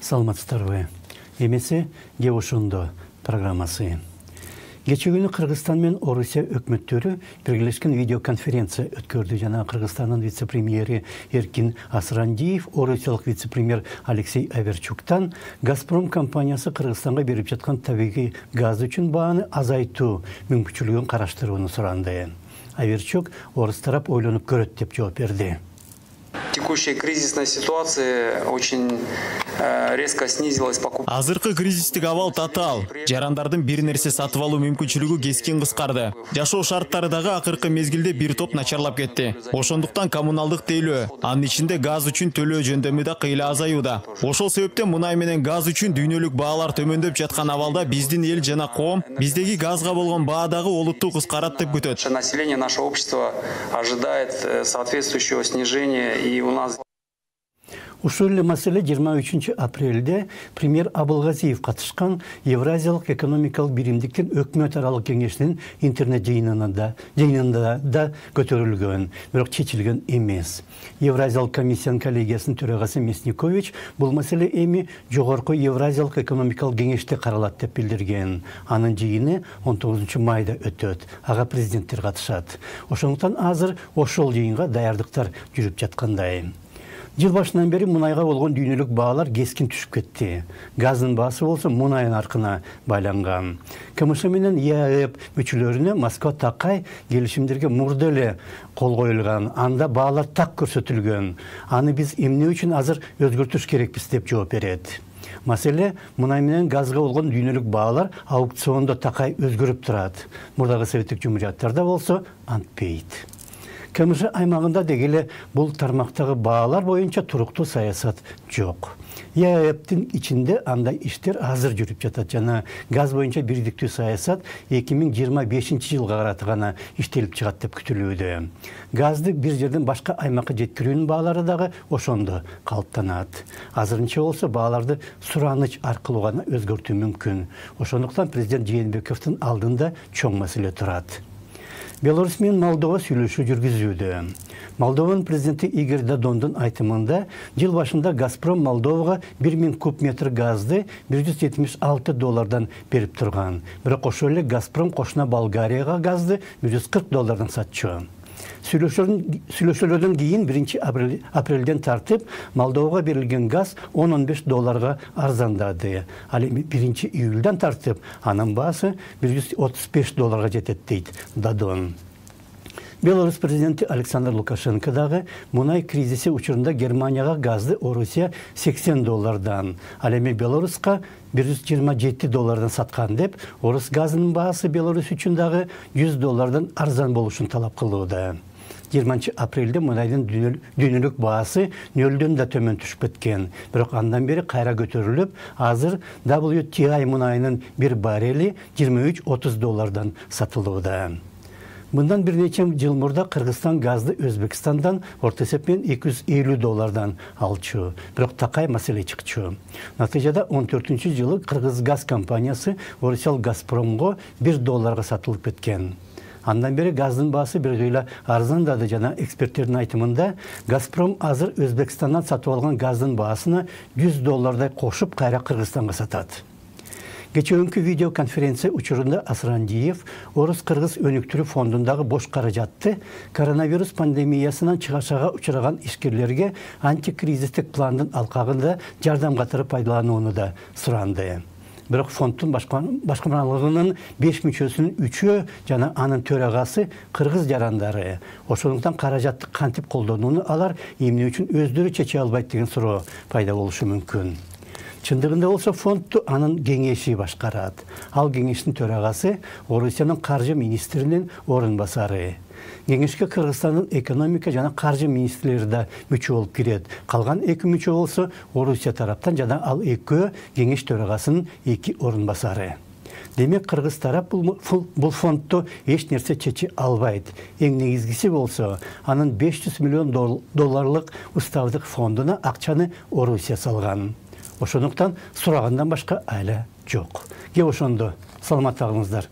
Саламатсыздарбы. Эмесе Геошондо программасы. Geçen günü Kırgızstan мен Орусия өкмөттөрү биргелешкен видеоконференция өткөрдү. Жана Кыргызстандын вице-премьери Эркин Асрандиев, орусиялык вице-премьер Алексей Аверчуктан Газпром компаниясы Кыргызстанга берип жаткан табигый газ үчүн бааны азайтуу мүмкүнчүлүгүн караштырууну суранды. Аверчук орус тарап ойлонуп көрөт деп жооп берди. Текущая кризисная ситуация очень резко снизилась покупка. Азыркы кризистик абал татаал. Жарандардын бир нерсе сатып алуу мүмкүнчүлүгү кескин кыскарды. Жашоо шарттары дагы акыркы мезгилде бир топ начарлап кетти. Ошондуктан коммуналдык тейлөө, анын ичинде газ үчүн төлөө жөндөмү да кыйла азаюуда. Ошол себептен мунай менен газ үчүн дүйнөлүк баалар төмөндөп жаткан абалда биздин эл жана коом биздеги газга болгон баа дагы олуттуу кыскарат деп күтөт. Население нашего общества ожидает соответствующего снижения, и у нас Ушул маселе 23 апрелде премьер Абылгазиев катышкан Евразиялык экономикалык биримдиктин өкмөт аралык кеңешинин интернет жыйынында да көтөрүлгөн, бирок чечилген эмес. Евразиялык комиссиянын коллегиясынын төрагасы Мясникович бул маселе эми жогорку Евразиялык экономикалык кеңеште каралат деп билдирген. Анын жыйыны 19 майда өтөт. Ага президенттер катышат. Ошондуктан азыр ошол жыйынга даярдыктар жүрүп жаткандай. Жыл башынан бери мунайга болгон дүйнөлүк баалар кескин түшүп кетти. Газдын баасы болсо мунай наркына байланган. КМШ менен ЕАЭП мүчөлөрүнө Москва такай келишимдерге мурда эле кол коюлган. Анда баалар так көрсөтүлгөн. Аны биз эмне үчүн азыр өзгөртүш керекпиз деп жооп берет. Маселе мунай менен газга болгон дүйнөлүк баалар аукциондо такай өзгөрүп турат. Мурдагы советтик жумурияттарда болсо антпейт. КМШ аймагында дегеле бул тармактагы баалар боюнча туруктуу саясат жок. ЕАЭПтин ичинде андай иштер азыр жүрүп жатат жана газ боюнча бирдиктүү саясат 2025 жылга карата гана иштелип чыгат деп күтүлүүдө. Газды бир жерден башка аймакка жеткирүүнүн баалары дагы ошондо калыптанат. Азырынча болсо бааларды сураныч аркылуу гана өзгөртүү мүмкүн. Ошондуктан президент Жээнбековдун алдында чоң маселе турат. Беларусь менен Молдова сүйлөшүү жүргүзүүдө. Молдованын президенти Игорь Додондун айтымында жыл башында Газпром Молдовага 1000 куб метр газды $176 берип турган. Бирок ошол эле Газпром кошуна Болгарияга газды $140 сатчу. Сүйлөшүүлөрдөн кийин 1 апрелден тартып Молдовага берилген газ $10-15 арзандады. Ал эми 1 июлдан тартып анын баасы $135 жетет дейт Додон. Беларусь президенти Александр Лукашенко дагы мунай кризиси учурунда Германияга газды Орусия $80, ал эми Беларуска $127 саткан деп, орус газынын баасы Беларусь үчүн дагы $100 арзан болушун талап кылууда. 20 апрелде мунайдын дүйнөлүк баасы нөлдөн да төмөн түшүп кеткен. Бирок андан бери кайра көтөрүлүп, азыр WTI мунайынын bir баррели $23-30 сатылууда. Мындан бир нече жыл мурда Кыргызстан газды Өзбекстандан орто эсеппен $250 алчу. Бирок такай маселе чыкчу. Натыйжада 14-жылы Кыргыз газ компаниясы Орусиялык Газпромго $1 сатылып кеткен. Андан бери газдын баасы биргейла арзандады жана эксперттердин айтымында Газпром азыр Өзбекстандан сатып алган газдын баасына $100 кошуп кайра Кыргызстанга сатат. Geçenki video konferensiya учурунда Асрандиев Орус-Кыргыз өнүктүрүү фондундагы бош каражатты коронавирус пандемиясынан чыгашага учураган ишкерлерге антикризистик пландын алкагында жардам катары пайдаланууну да суранды. Бирок фонддун башкармалыгынын 5 мүчөсүнүн 3-ü жана анын төрагасы кыргыз жарандары. Ошондуктан каражатты кантип колдонууну алар эмне үчүн өздөрү чече албайт деген суроо пайда болушу мүмкүн. Чындыгында болсо фондду анын кеңеши башкарат. Ал кеңештин төрагасы Орусиянын каржы министринин орун басары. Кеңешке Кыргызстандын экономика жана каржы министрлери да мүчө болуп кирет. Калган 2 мүчө болсо Орусия тараптан жана ал экөө кеңеш төрагасынын 2 орун басары. Демек Кыргыз тарап бул фондду эч нерсе чече албайт. Эң негизгиси болсо анын $500 миллион уставдык фондуна акчаны Орусия салган. Ошондуктан сурагандан башка айла жок. Ошондо саламаттагыңыздар.